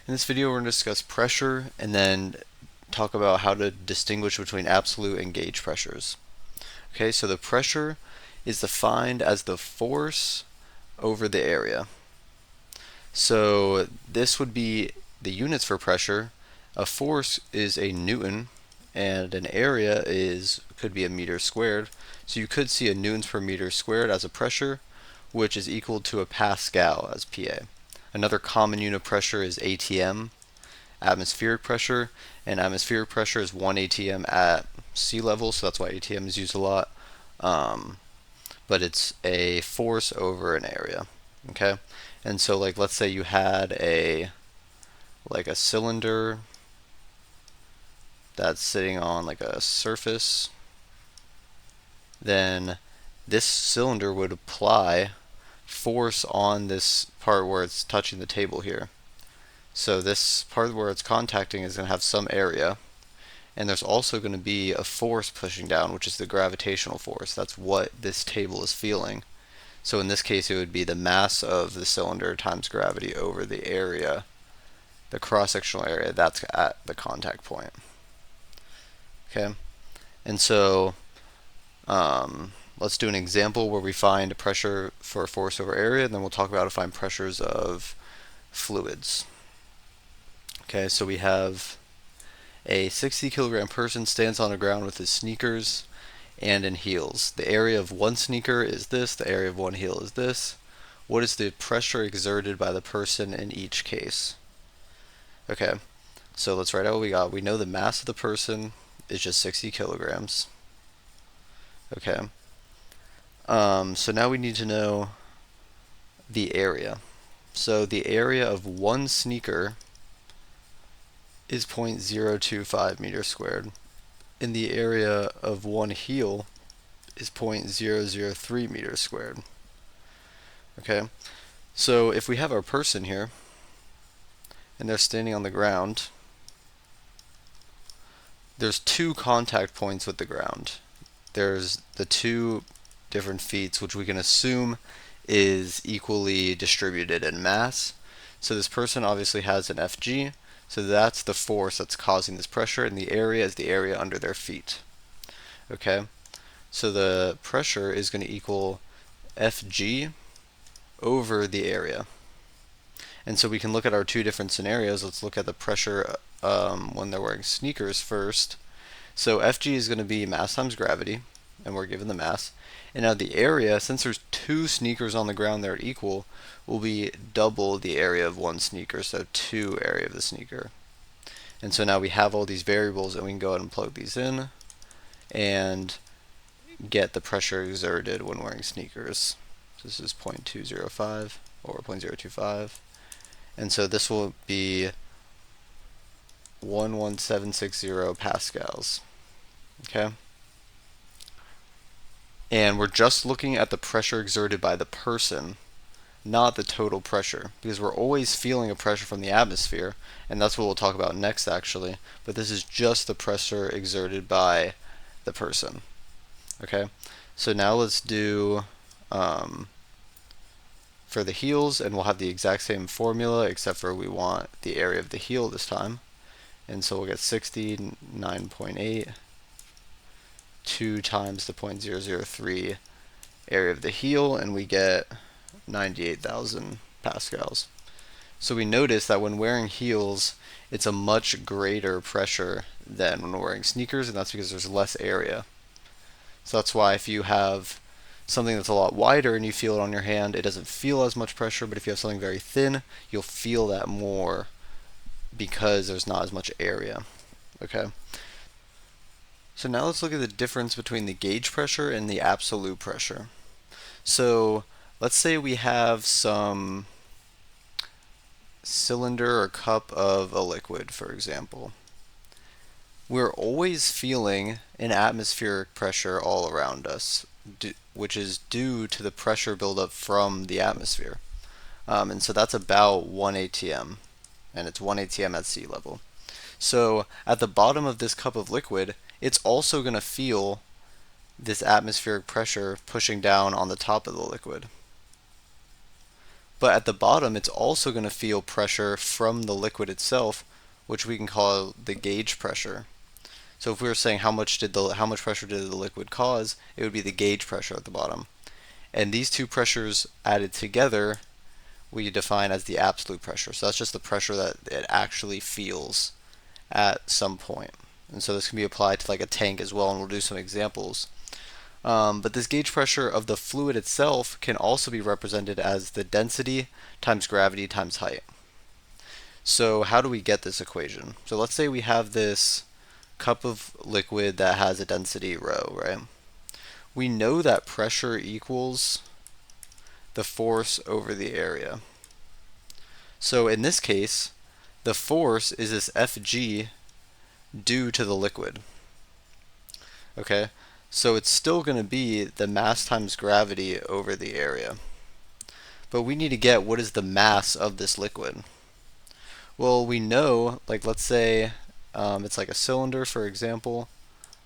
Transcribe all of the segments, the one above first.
In this video, we're going to discuss pressure and then talk about how to distinguish between absolute and gauge pressures. Okay, so the pressure is defined as the force over the area. So this would be the units for pressure. A force is a Newton, and an area could be a meter squared. So you could see a newtons per meter squared as a pressure, which is equal to a Pascal as PA. Another common unit of pressure is ATM, atmospheric pressure, and atmospheric pressure is 1 atm at sea level, so that's why ATM is used a lot. But it's a force over an area. Okay, and so like let's say you had a cylinder that's sitting on like a surface, then this cylinder would apply force on this part where it's touching the table here. So this part where it's contacting is going to have some area, and there's also going to be a force pushing down, which is the gravitational force. That's what this table is feeling. So in this case, it would be the mass of the cylinder times gravity over the area, the cross-sectional area that's at the contact point. Okay, and so let's do an example where we find a pressure for a force over area, and then we'll talk about how to find pressures of fluids. Okay, so we have a 60 kilogram person stands on the ground with his sneakers and in heels. The area of one sneaker is this, the area of one heel is this. What is the pressure exerted by the person in each case? Okay, so let's write out what we got. We know the mass of the person is just 60 kilograms. Okay, so now we need to know the area. So the area of one sneaker is 0.025 meters squared, and the area of one heel is 0.003 meters squared. Okay, so if we have our person here, and they're standing on the ground, there's two contact points with the ground. There's the two different feet, which we can assume is equally distributed in mass. So this person obviously has an Fg, so that's the force that's causing this pressure, and the area is the area under their feet. Okay, so the pressure is going to equal Fg over the area. And so we can look at our two different scenarios. Let's look at the pressure when they're wearing sneakers first. So Fg is going to be mass times gravity, and we're given the mass. And now the area, since there's two sneakers on the ground that are equal, will be double the area of one sneaker, so 2 area of the sneaker. And so now we have all these variables, and we can go ahead and plug these in and get the pressure exerted when wearing sneakers. So this is 0.205 or 0.025. And so this will be 11760 pascals. Okay? And we're just looking at the pressure exerted by the person, not the total pressure, because we're always feeling a pressure from the atmosphere, and that's what we'll talk about next actually, but this is just the pressure exerted by the person. Okay, so now let's do for the heels, and we'll have the exact same formula except for we want the area of the heel this time, and so we'll get 69.8 2 times the 0.003 area of the heel, and we get 98,000 pascals. So we notice that when wearing heels, it's a much greater pressure than when wearing sneakers, and that's because there's less area. So that's why if you have something that's a lot wider and you feel it on your hand, it doesn't feel as much pressure, but if you have something very thin, you'll feel that more because there's not as much area. Okay. So now let's look at the difference between the gauge pressure and the absolute pressure. So let's say we have some cylinder or cup of a liquid, for example. We're always feeling an atmospheric pressure all around us, which is due to the pressure buildup from the atmosphere. And so that's about 1 atm, and it's 1 atm at sea level. So at the bottom of this cup of liquid, it's also going to feel this atmospheric pressure pushing down on the top of the liquid. But at the bottom, it's also going to feel pressure from the liquid itself, which we can call the gauge pressure. So if we were saying how much pressure did the liquid cause, it would be the gauge pressure at the bottom. And these two pressures added together, we define as the absolute pressure. So that's just the pressure that it actually feels at some point. And so this can be applied to like a tank as well, and we'll do some examples. But this gauge pressure of the fluid itself can also be represented as the density times gravity times height. So how do we get this equation? So let's say we have this cup of liquid that has a density rho, right? We know that pressure equals the force over the area. So in this case, the force is this Fg due to the liquid. Okay, so it's still going to be the mass times gravity over the area. But we need to get what is the mass of this liquid. Well, we know, like let's say it's like a cylinder, for example,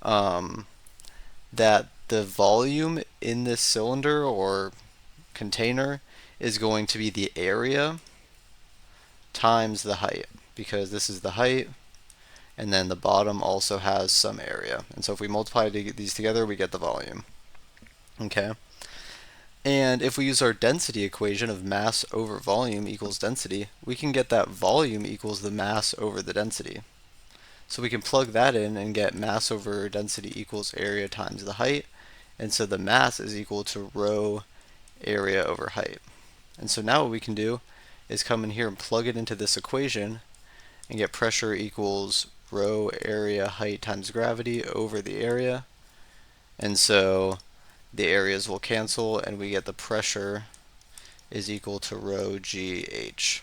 that the volume in this cylinder or container is going to be the area times the height, because this is the height, and then the bottom also has some area. And so if we multiply these together, we get the volume. Okay? And if we use our density equation of mass over volume equals density, we can get that volume equals the mass over the density. So we can plug that in and get mass over density equals area times the height. And so the mass is equal to rho area over height. And so now what we can do is come in here and plug it into this equation and get pressure equals rho area height times gravity over the area. And so the areas will cancel and we get the pressure is equal to rho gh.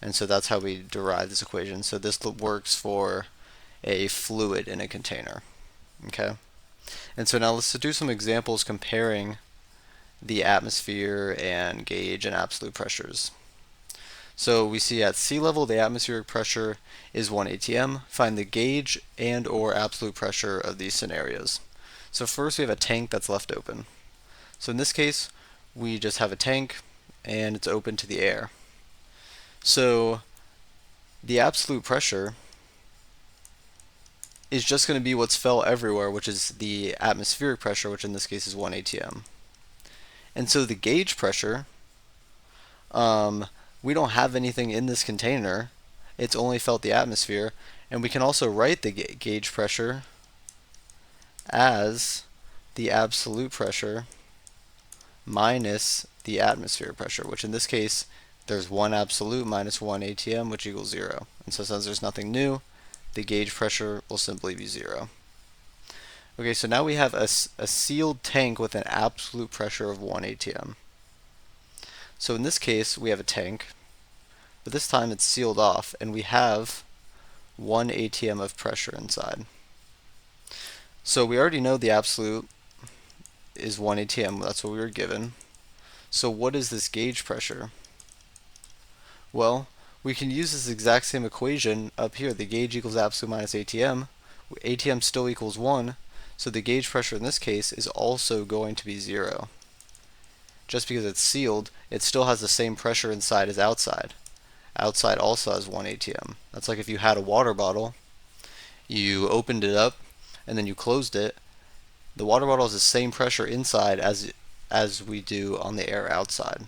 And so that's how we derive this equation. So this works for a fluid in a container. Okay? And so now let's do some examples comparing the atmosphere and gauge and absolute pressures. So we see at sea level the atmospheric pressure is 1 atm. Find the gauge and or absolute pressure of these scenarios. So first we have a tank that's left open. So in this case we just have a tank and it's open to the air. So the absolute pressure is just going to be what's felt everywhere, which is the atmospheric pressure, which in this case is 1 atm. And so the gauge pressure, we don't have anything in this container, it's only felt the atmosphere, and we can also write the gauge pressure as the absolute pressure minus the atmospheric pressure, which in this case there's 1 absolute minus 1 atm, which equals 0. And so since there's nothing new, the gauge pressure will simply be 0. Okay, so now we have a sealed tank with an absolute pressure of 1 atm. So in this case we have a tank, but this time it's sealed off and we have 1 atm of pressure inside. So we already know the absolute is 1 atm, that's what we were given. So what is this gauge pressure? Well, we can use this exact same equation up here. The gauge equals absolute minus atm. Atm still equals 1, so the gauge pressure in this case is also going to be 0. Just because it's sealed, it still has the same pressure inside as outside. Outside also has 1 atm. That's like if you had a water bottle, you opened it up, and then you closed it. The water bottle has the same pressure inside as we do on the air outside.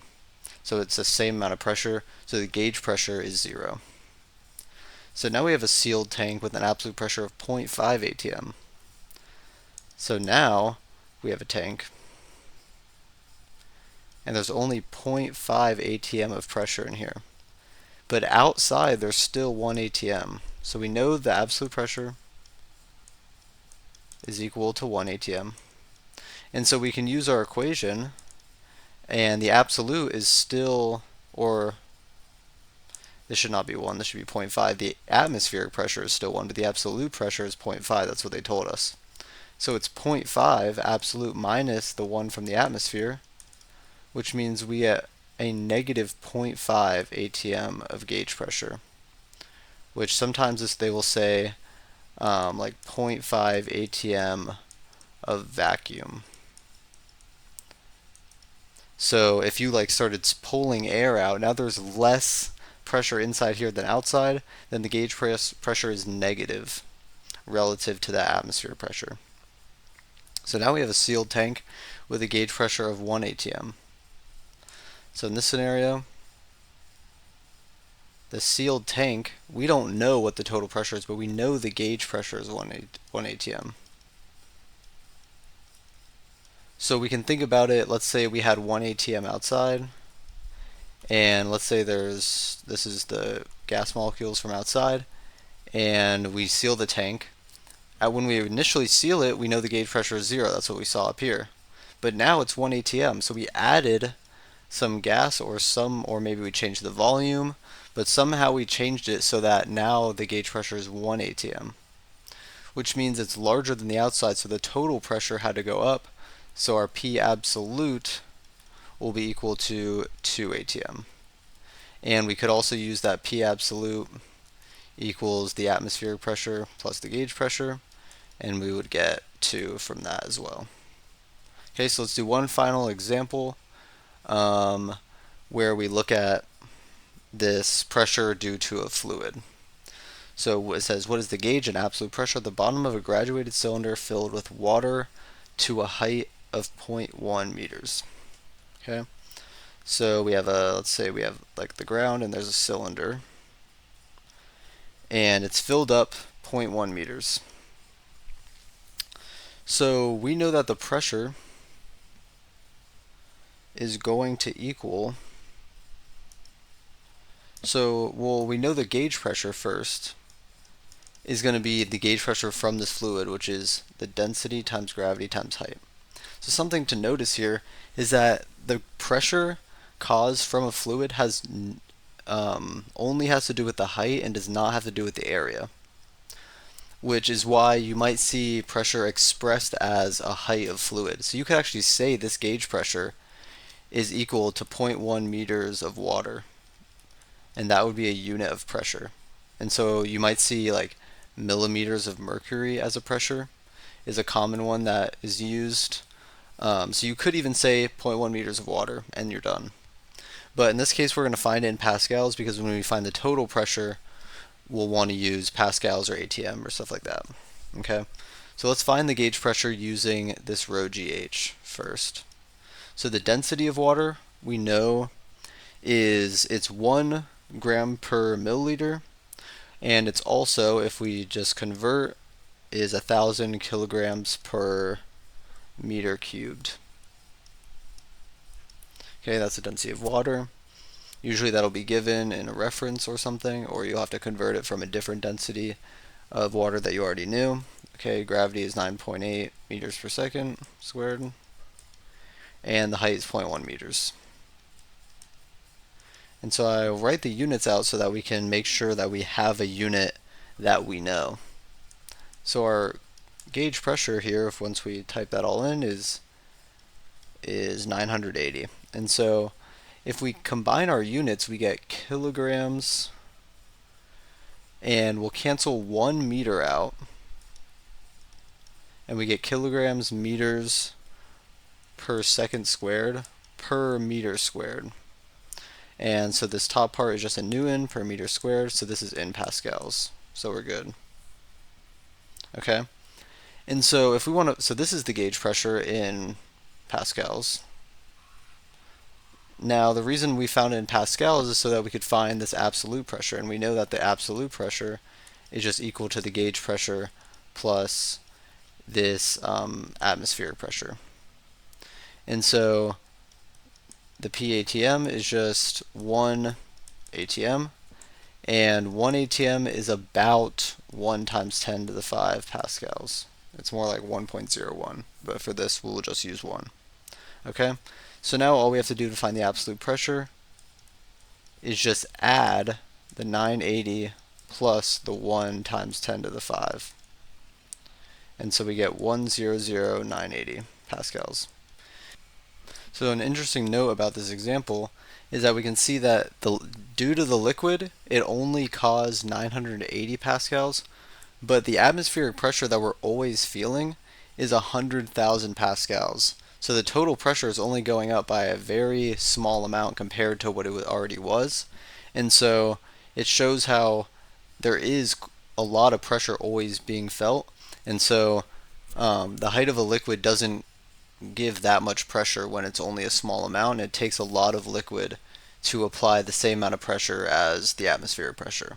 So it's the same amount of pressure, so the gauge pressure is 0. So now we have a sealed tank with an absolute pressure of 0.5 atm. So now we have a tank, and there's only 0.5 atm of pressure in here. But outside there's still 1 atm. So we know the absolute pressure is equal to 1 atm. And so we can use our equation, and the absolute is still, or this should not be 1, this should be 0.5. The atmospheric pressure is still 1, but the absolute pressure is 0.5. That's what they told us. So it's 0.5 absolute minus the 1 from the atmosphere, which means we get a negative 0.5 atm of gauge pressure, which sometimes they will say like 0.5 atm of vacuum. So if you like started pulling air out, now there's less pressure inside here than outside, then the gauge pressure is negative relative to the atmospheric pressure. So now we have a sealed tank with a gauge pressure of 1 atm. So in this scenario, the sealed tank, we don't know what the total pressure is, but we know the gauge pressure is 1 atm. So we can think about it, let's say we had 1 atm outside, and let's say this is the gas molecules from outside, and we seal the tank. When we initially seal it, we know the gauge pressure is 0, that's what we saw up here. But now it's 1 atm, so we added some gas or maybe we changed the volume, but somehow we changed it so that now the gauge pressure is 1 atm, which means it's larger than the outside, so the total pressure had to go up, so our P absolute will be equal to 2 atm. And we could also use that P absolute equals the atmospheric pressure plus the gauge pressure, and we would get 2 from that as well. Okay, so let's do one final example where we look at this pressure due to a fluid. So it says, what is the gauge and absolute pressure at the bottom of a graduated cylinder filled with water to a height of 0.1 meters? Okay, so we have let's say we have like the ground and there's a cylinder, and it's filled up 0.1 meters. So we know that the pressure is going to equal, we know the gauge pressure first is going to be the gauge pressure from this fluid, which is the density times gravity times height. So something to notice here is that the pressure caused from a fluid has only has to do with the height and does not have to do with the area, which is why you might see pressure expressed as a height of fluid. So you could actually say this gauge pressure is equal to 0.1 meters of water, and that would be a unit of pressure. And so you might see like millimeters of mercury as a pressure is a common one that is used. So you could even say 0.1 meters of water and you're done. But in this case we're going to find it in pascals, because when we find the total pressure we'll want to use pascals or atm or stuff like that. Okay, so let's find the gauge pressure using this rho GH first. So the density of water we know it's 1 gram per milliliter, and it's also, if we just convert, is 1,000 kilograms per meter cubed. Okay, that's the density of water. Usually that'll be given in a reference or something, or you'll have to convert it from a different density of water that you already knew. Okay, gravity is 9.8 meters per second squared, and the height is 0.1 meters. And so I'll write the units out so that we can make sure that we have a unit that we know. So our gauge pressure here, if once we type that all in, is 980. And so if we combine our units, we get kilograms, and we'll cancel 1 meter out, and we get kilograms meters per second squared per meter squared. And so this top part is just a Newton per meter squared, so this is in pascals. So we're good. Okay? And so if we want to, so this is the gauge pressure in pascals. Now the reason we found it in pascals is so that we could find this absolute pressure, and we know that the absolute pressure is just equal to the gauge pressure plus this atmospheric pressure. And so the PATM is just 1 atm, and 1 atm is about 1 times 10 to the 5 pascals. It's more like 1.01, but for this we'll just use 1. Okay, so now all we have to do to find the absolute pressure is just add the 980 plus the 1 times 10 to the 5. And so we get 100,980 pascals. So an interesting note about this example is that we can see that due to the liquid, it only caused 980 pascals, but the atmospheric pressure that we're always feeling is 100,000 pascals. So the total pressure is only going up by a very small amount compared to what it already was. And so it shows how there is a lot of pressure always being felt. And so the height of a liquid doesn't give that much pressure when it's only a small amount. It takes a lot of liquid to apply the same amount of pressure as the atmospheric pressure.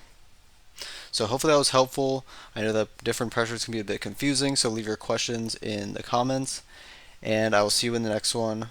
So hopefully that was helpful. I know that different pressures can be a bit confusing, so leave your questions in the comments, and I will see you in the next one.